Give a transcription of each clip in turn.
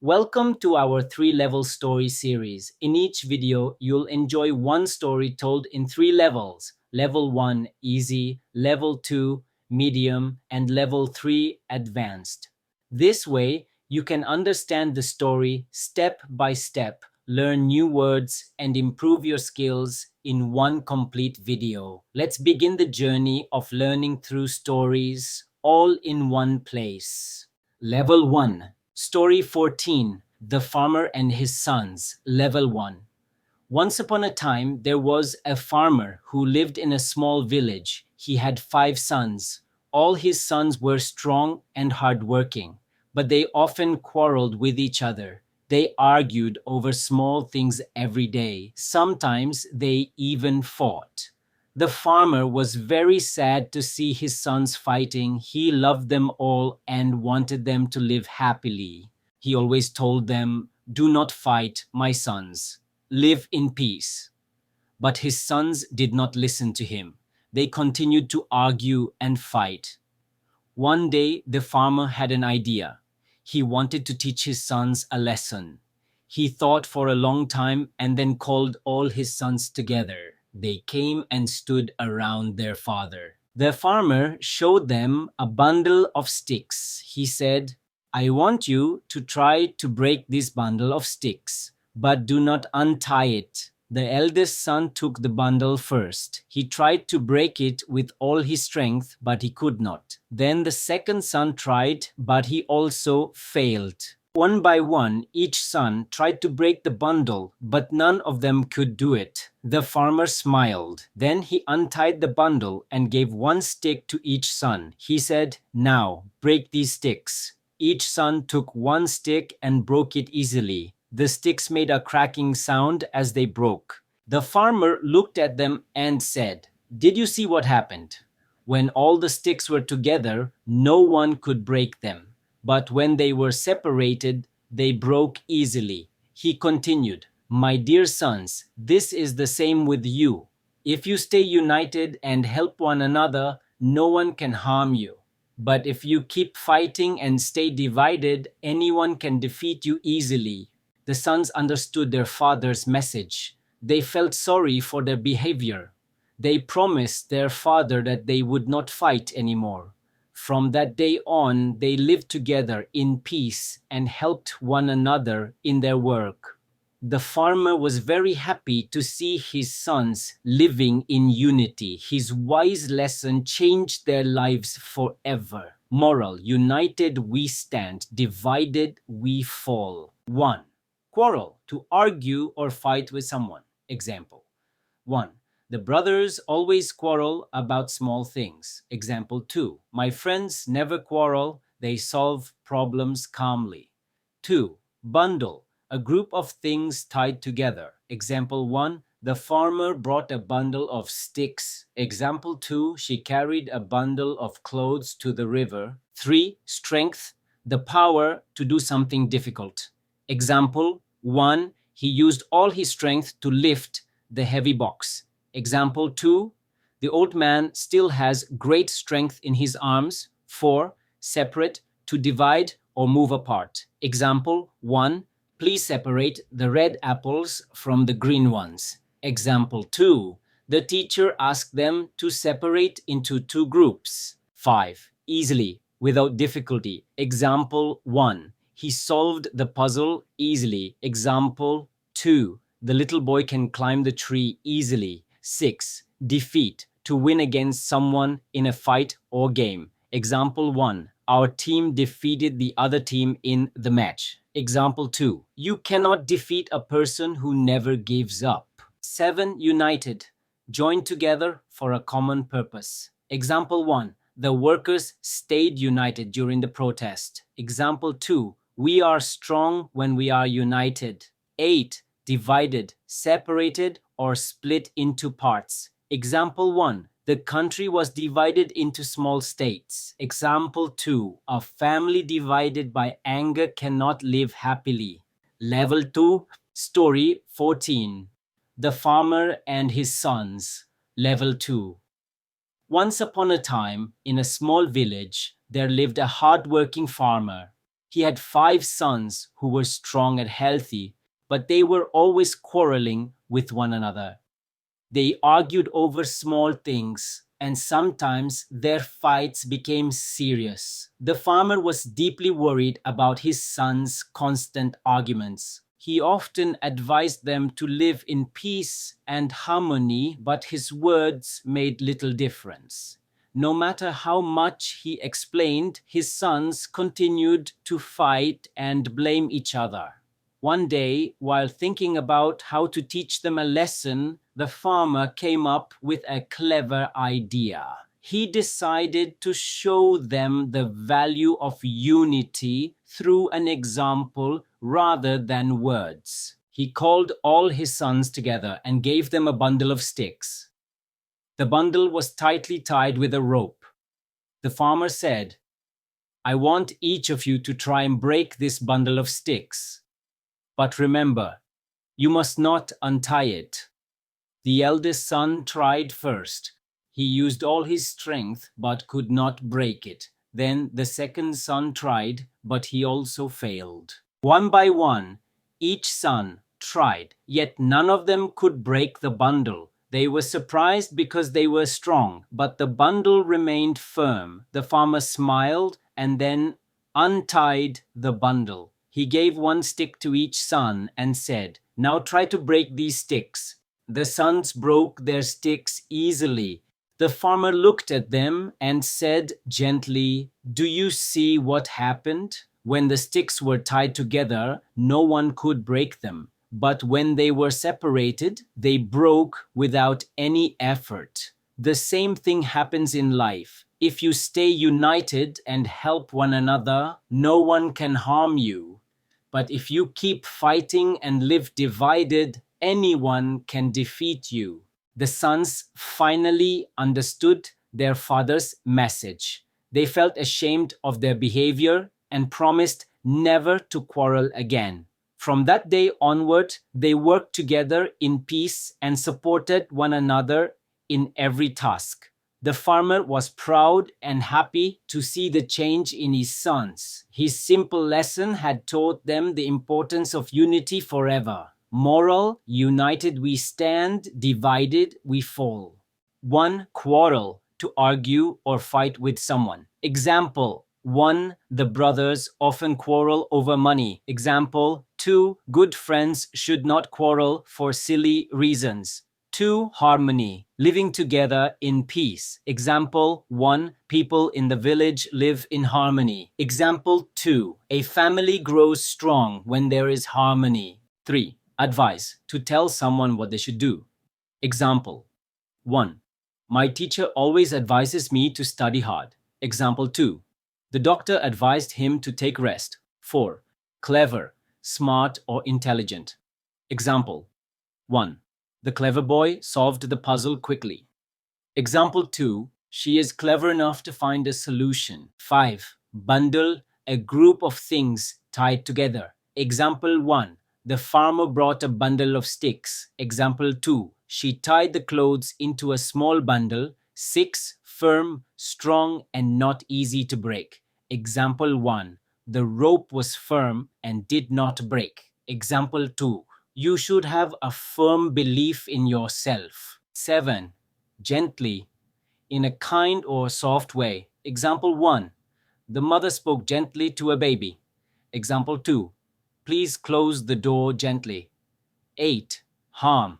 Welcome to our three-level story series. In each video, you'll enjoy one story told in three levels. Level 1, easy, level 2, medium, and level 3, advanced. This way, you can understand the story step by step, learn new words, and improve your skills in one complete video. Let's begin the journey of learning through stories all in one place. Level 1. Story 14. The Farmer and His Sons. Level 1. Once upon a time, there was a farmer who lived in a small village. He had 5 sons. All his sons were strong and hardworking, but they often quarreled with each other. They argued over small things every day. Sometimes they even fought. The farmer was very sad to see his sons fighting. He loved them all and wanted them to live happily. He always told them, "Do not fight, my sons. Live in peace." But his sons did not listen to him. They continued to argue and fight. One day, the farmer had an idea. He wanted to teach his sons a lesson. He thought for a long time and then called all his sons together. They came and stood around their father. The farmer showed them a bundle of sticks. He said, "I want you to try to break this bundle of sticks, but do not untie it." The eldest son took the bundle first. He tried to break it with all his strength, but he could not. Then the second son tried, but he also failed. One by one, each son tried to break the bundle, but none of them could do it. The farmer smiled. Then he untied the bundle and gave one stick to each son. He said, "Now, break these sticks." Each son took one stick and broke it easily. The sticks made a cracking sound as they broke. The farmer looked at them and said, "Did you see what happened? When all the sticks were together, no one could break them. But when they were separated, they broke easily." He continued, "My dear sons, this is the same with you. If you stay united and help one another, no one can harm you. But if you keep fighting and stay divided, anyone can defeat you easily." The sons understood their father's message. They felt sorry for their behavior. They promised their father that they would not fight anymore. From that day on, they lived together in peace and helped one another in their work. The farmer was very happy to see his sons living in unity. His wise lesson changed their lives forever. Moral: united we stand, divided we fall. 1. Quarrel: to argue or fight with someone. Example: 1. The brothers always quarrel about small things. Example 2. My friends never quarrel, they solve problems calmly. 2. Bundle: a group of things tied together. Example 1. The farmer brought a bundle of sticks. Example 2. She carried a bundle of clothes to the river. 3. Strength: the power to do something difficult. Example 1. He used all his strength to lift the heavy box. Example 2. The old man still has great strength in his arms. 4. Separate: to divide or move apart. Example 1. Please separate the red apples from the green ones. Example 2. The teacher asked them to separate into 2 groups. 5. Easily, without difficulty. Example 1. He solved the puzzle easily. Example 2. The little boy can climb the tree easily. 6. Defeat: to win against someone in a fight or game. Example 1. Our team defeated the other team in the match. Example 2. You cannot defeat a person who never gives up. 7. United: joined together for a common purpose. Example 1. The workers stayed united during the protest. Example 2. We are strong when we are united. 8. Divided: separated or split into parts. Example 1. The country was divided into small states. Example 2. A family divided by anger cannot live happily. Level 2, Story 14. The Farmer and His Sons. Level 2. Once upon a time, in a small village, there lived a hard-working farmer. He had 5 sons who were strong and healthy, but they were always quarreling with one another. They argued over small things, and sometimes their fights became serious. The farmer was deeply worried about his sons' constant arguments. He often advised them to live in peace and harmony, but his words made little difference. No matter how much he explained, his sons continued to fight and blame each other. One day, while thinking about how to teach them a lesson, the farmer came up with a clever idea. He decided to show them the value of unity through an example rather than words. He called all his sons together and gave them a bundle of sticks. The bundle was tightly tied with a rope. The farmer said, "I want each of you to try and break this bundle of sticks. But remember, you must not untie it." The eldest son tried first. He used all his strength but could not break it. Then the second son tried, but he also failed. One by one, each son tried, yet none of them could break the bundle. They were surprised because they were strong, but the bundle remained firm. The farmer smiled and then untied the bundle. He gave one stick to each son and said, "Now try to break these sticks." The sons broke their sticks easily. The farmer looked at them and said gently, "Do you see what happened? When the sticks were tied together, no one could break them. But when they were separated, they broke without any effort." The same thing happens in life. If you stay united and help one another, no one can harm you. But if you keep fighting and live divided, anyone can defeat you. The sons finally understood their father's message. They felt ashamed of their behavior and promised never to quarrel again. From that day onward, they worked together in peace and supported one another in every task. The farmer was proud and happy to see the change in his sons. His simple lesson had taught them the importance of unity forever. Moral: united we stand, divided we fall. 1. Quarrel: to argue or fight with someone. Example: 1. The brothers often quarrel over money. Example: 2. Good friends should not quarrel for silly reasons. 2. Harmony: living together in peace. Example 1. People in the village live in harmony. Example 2. A family grows strong when there is harmony. 3. Advice: to tell someone what they should do. Example 1. My teacher always advises me to study hard. Example 2. The doctor advised him to take rest. 4. Clever, smart, or intelligent. Example 1. The clever boy solved the puzzle quickly. Example 2. She is clever enough to find a solution. 5. Bundle: a group of things tied together. Example 1. The farmer brought a bundle of sticks. Example 2. She tied the clothes into a small bundle. 6. Firm, strong, and not easy to break. Example 1. The rope was firm and did not break. Example 2. You should have a firm belief in yourself. 7. Gently, in a kind or soft way. Example 1. The mother spoke gently to a baby. Example 2. Please close the door gently. 8. Harm: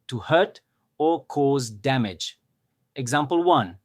to hurt or cause damage. Example 1.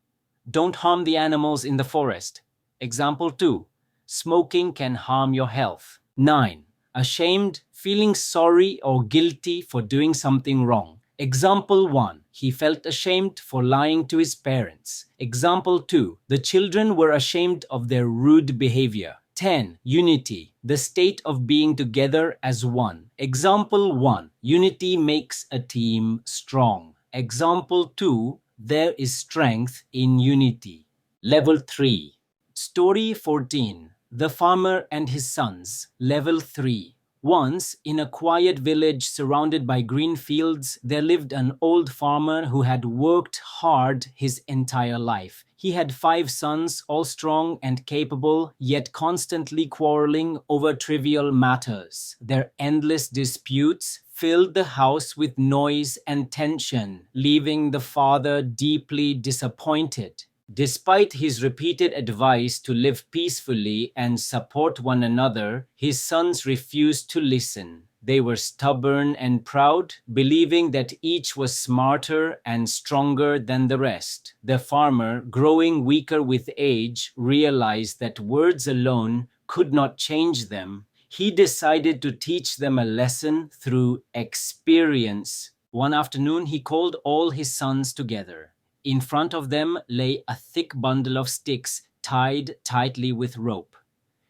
Don't harm the animals in the forest. Example 2. Smoking can harm your health. 9. Ashamed: feeling sorry or guilty for doing something wrong. Example 1. He felt ashamed for lying to his parents. Example 2. The children were ashamed of their rude behavior. 10. Unity: the state of being together as one. Example 1. Unity makes a team strong. Example 2. There is strength in unity. Level 3. Story 14. The Farmer and His Sons. Level 3. Once, in a quiet village surrounded by green fields, there lived an old farmer who had worked hard his entire life. He had 5 sons, all strong and capable, yet constantly quarreling over trivial matters. Their endless disputes filled the house with noise and tension, leaving the father deeply disappointed. Despite his repeated advice to live peacefully and support one another, his sons refused to listen. They were stubborn and proud, believing that each was smarter and stronger than the rest. The farmer, growing weaker with age, realized that words alone could not change them. He decided to teach them a lesson through experience. One afternoon, he called all his sons together. In front of them lay a thick bundle of sticks tied tightly with rope.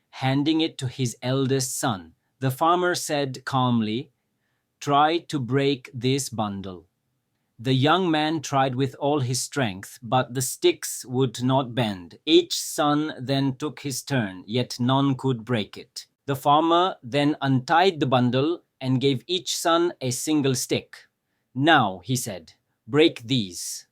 Handing it to his eldest son, the farmer said calmly, "Try to break this bundle." The young man tried with all his strength, but the sticks would not bend. Each son then took his turn, yet none could break it. The farmer then untied the bundle and gave each son a single stick. "Now," he said, "break these."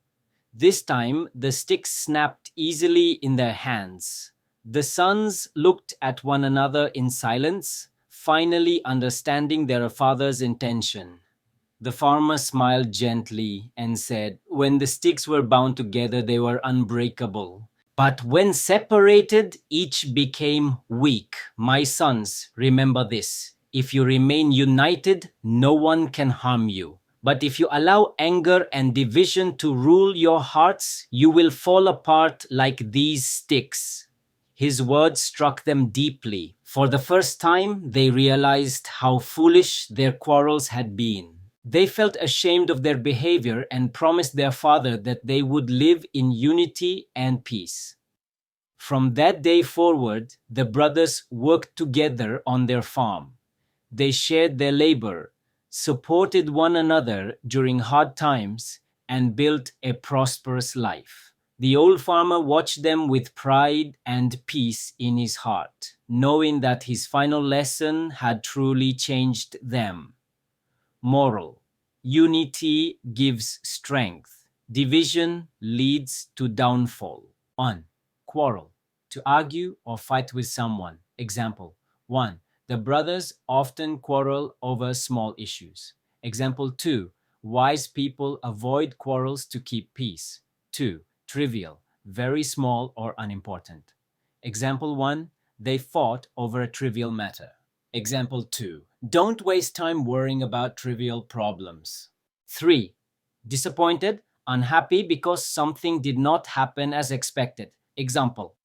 This time, the sticks snapped easily in their hands. The sons looked at one another in silence, finally understanding their father's intention. The farmer smiled gently and said, "When the sticks were bound together, they were unbreakable. But when separated, each became weak. My sons, remember this. If you remain united, no one can harm you. But if you allow anger and division to rule your hearts, you will fall apart like these sticks." His words struck them deeply. For the first time, they realized how foolish their quarrels had been. They felt ashamed of their behavior and promised their father that they would live in unity and peace. From that day forward, the brothers worked together on their farm. They shared their labor, supported one another during hard times, and built a prosperous life. The old farmer watched them with pride and peace in his heart, knowing that his final lesson had truly changed them. Moral: unity gives strength. Division leads to downfall. 1. Quarrel: to argue or fight with someone. Example: 1. The brothers often quarrel over small issues. Example 2. Wise people avoid quarrels to keep peace. 2. Trivial: very small or unimportant. Example 1. They fought over a trivial matter. Example 2. Don't waste time worrying about trivial problems. 3. Disappointed, unhappy because something did not happen as expected. Example: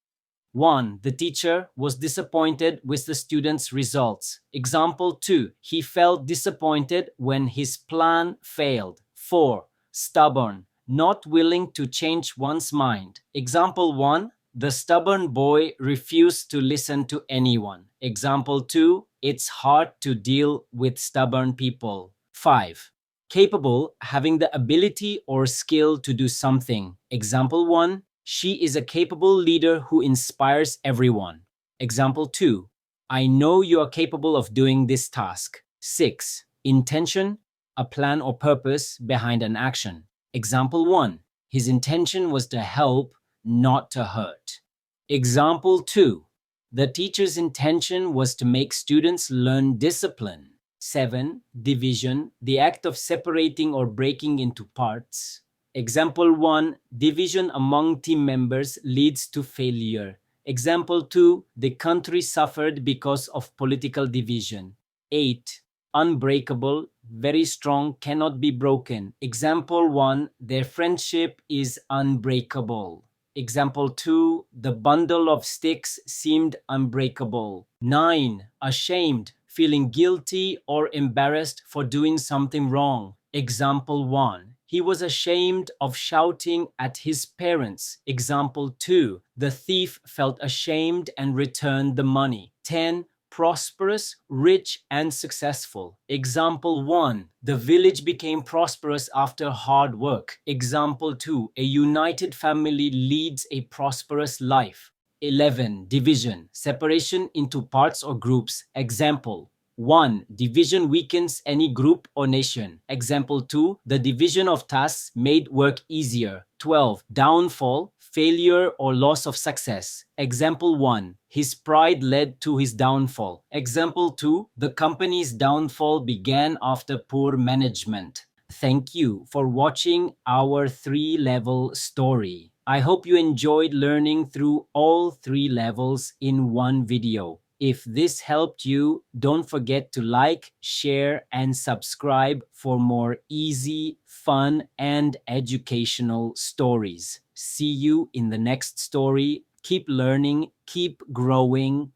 1. The teacher was disappointed with the student's results. Example 2. He felt disappointed when his plan failed. 4. Stubborn, not willing to change one's mind. Example 1. The stubborn boy refused to listen to anyone. Example 2. It's hard to deal with stubborn people. 5. Capable, having the ability or skill to do something. Example 1. She is a capable leader who inspires everyone. Example 2. I know you are capable of doing this task. 6. Intention, a plan or purpose behind an action. Example 1. His intention was to help, not to hurt. Example 2. The teacher's intention was to make students learn discipline. 7. Division, the act of separating or breaking into parts. Example 1. Division among team members leads to failure. Example 2. The country suffered because of political division. 8. Unbreakable, very strong, cannot be broken. Example 1. Their friendship is unbreakable. Example 2. The bundle of sticks seemed unbreakable. 9. Ashamed, feeling guilty or embarrassed for doing something wrong. Example 1. He was ashamed of shouting at his parents. Example 2. The thief felt ashamed and returned the money. 10. Prosperous, rich, and successful. Example 1. The village became prosperous after hard work. Example 2. A united family leads a prosperous life. 11. Division, separation into parts or groups. Example 1. Division weakens any group or nation. Example 2. The division of tasks made work easier. 12. Downfall, failure or loss of success. Example 1. His pride led to his downfall. Example 2. The company's downfall began after poor management. Thank you for watching our 3-level story. I hope you enjoyed learning through all 3 levels in one video. If this helped you, don't forget to like, share, and subscribe for more easy, fun, and educational stories. See you in the next story. Keep learning, keep growing.